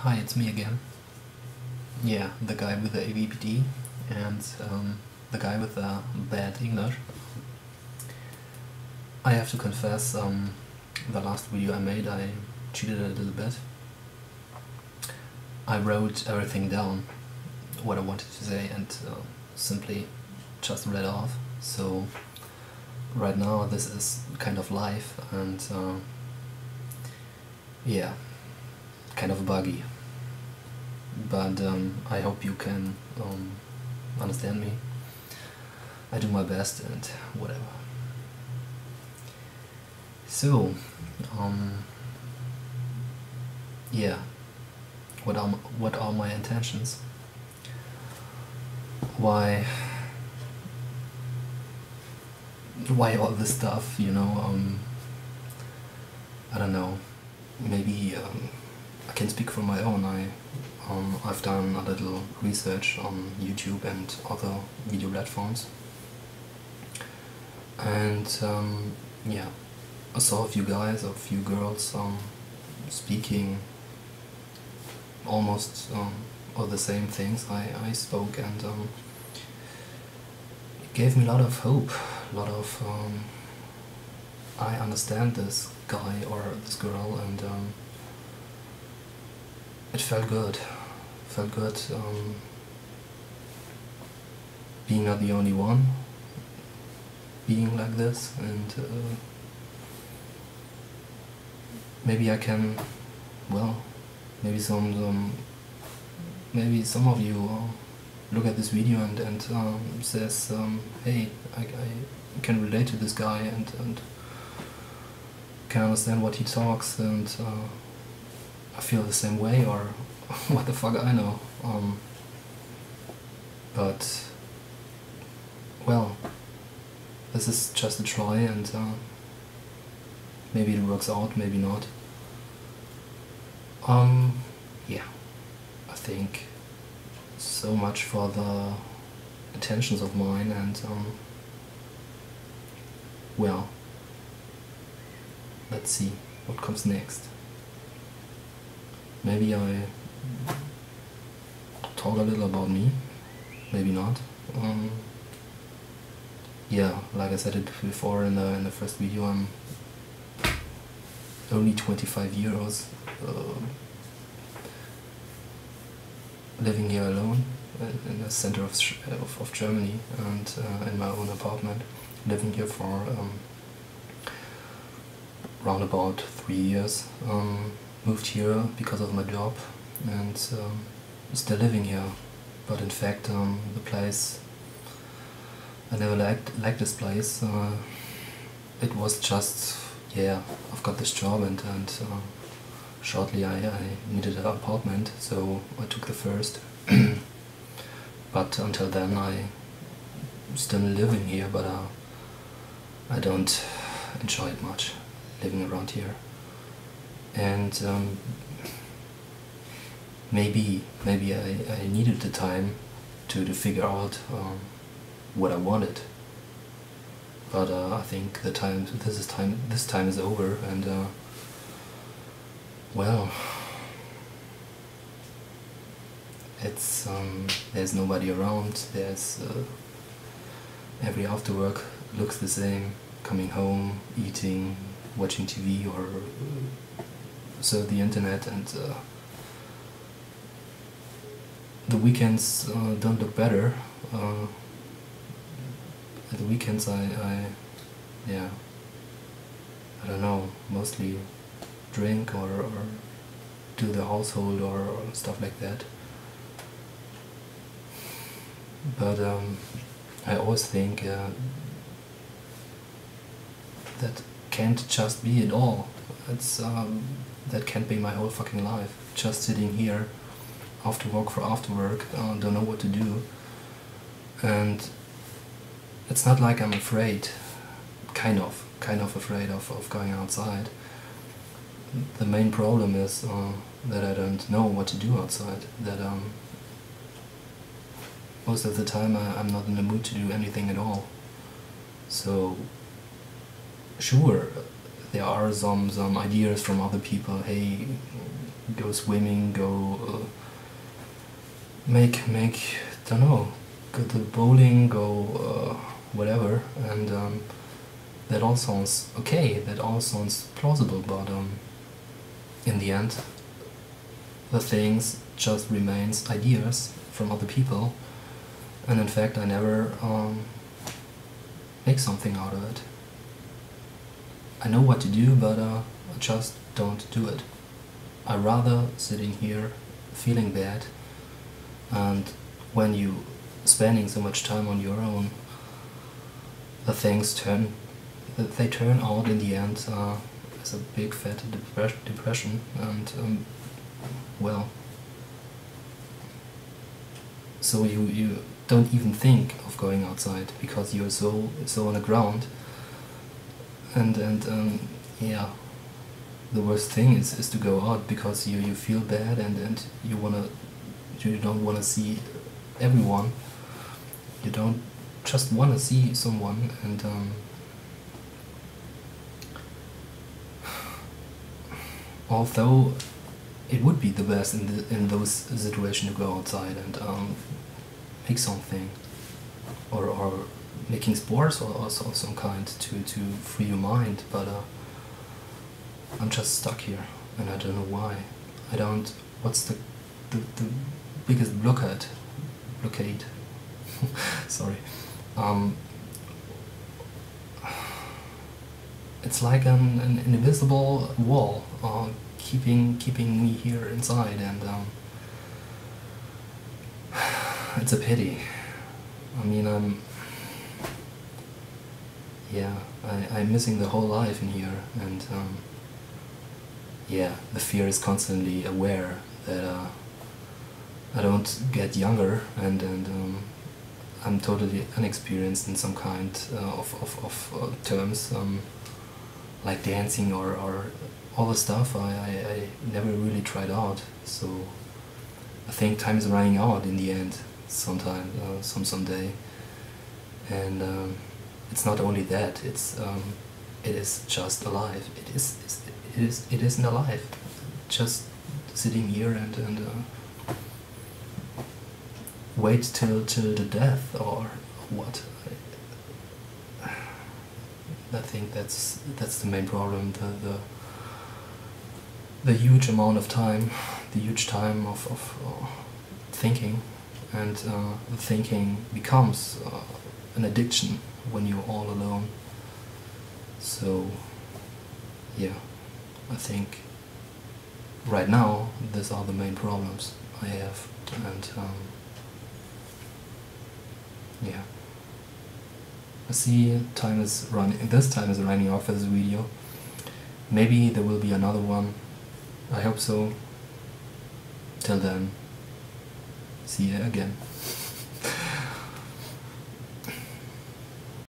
Hi, it's me again. Yeah, the guy with the AvPD and the guy with the bad English. I have to confess, the last video I made, I cheated a little bit. I wrote everything down, what I wanted to say, and simply just read off. So right now this is kind of live and yeah, kind of buggy. But I hope you can understand me. I do my best and whatever. So, yeah, what are my intentions? Why all this stuff, you know? I don't know. Maybe I can speak for my own. I've done a little research on YouTube and other video platforms, and yeah, I saw a few guys, a few girls speaking almost all the same things I spoke, and it gave me a lot of hope, a lot of I understand this guy or this girl, and it felt good. Being not the only one being like this, and maybe I can, well, maybe maybe some of you look at this video and says, hey, I can relate to this guy and can understand what he talks, and I feel the same way, or what the fuck I know. But well, this is just a try, and maybe it works out, maybe not. Yeah, I think so much for the intentions of mine, and well, let's see what comes next. Maybe I talk a little about me, maybe not. Yeah, like I said it before in the first video, I'm only 25 years living here alone in the center of Germany, and in my own apartment, living here for around about 3 years. Moved here because of my job, and still living here. But in fact, the place, I never liked this place. It was just, yeah, I've got this job, and shortly I needed an apartment, so I took the first. But until then I still living here, but I don't enjoy it much, living around here. And maybe I needed the time to figure out what I wanted. But I think this time is over, and well, it's there's nobody around. There's every after work looks the same. Coming home, eating, watching TV, or surf the internet, and the weekends don't look better. At the weekends yeah, I don't know, mostly drink or do the household or stuff like that. But I always think that can't just be it all. It's that can't be my whole fucking life. Just sitting here after work, don't know what to do. And it's not like I'm afraid, kind of afraid of going outside. The main problem is that I don't know what to do outside. That most of the time I'm not in the mood to do anything at all. So sure, there are some ideas from other people. Hey, go swimming, go make don't know, go to bowling, go whatever, and that all sounds okay, that all sounds plausible, but in the end the things just remains ideas from other people, and in fact I never make something out of it. I know what to do, but I just don't do it. I rather sitting here feeling bad, and when you spending so much time on your own, the things turn out in the end as a big fat depression, and well, so you don't even think of going outside because you're so on the ground, and yeah, the worst thing is to go out because you feel bad, and you don't wanna see everyone, you don't just wanna see someone, and although it would be the best in those situations to go outside and make something, or making sports or some kind to free your mind, but I'm just stuck here, and I don't know why. What's the biggest blockade? Sorry. It's like an invisible wall keeping me here inside, and it's a pity. I mean, I'm missing the whole life in here, and yeah, the fear is constantly aware that I don't get younger, and I'm totally inexperienced in some kind of terms, like dancing or all the stuff I never really tried out, so I think time is running out in the end someday, and it's not only that, it is just alive, it isn't alive, just sitting here and wait till the death or what. I think that's the main problem, the huge amount of time, the huge time of thinking, and thinking becomes an addiction when you're all alone. So yeah, I think right now these are the main problems I have, and yeah. I see this time is running off for this video. Maybe there will be another one. I hope so. Till then, see you again.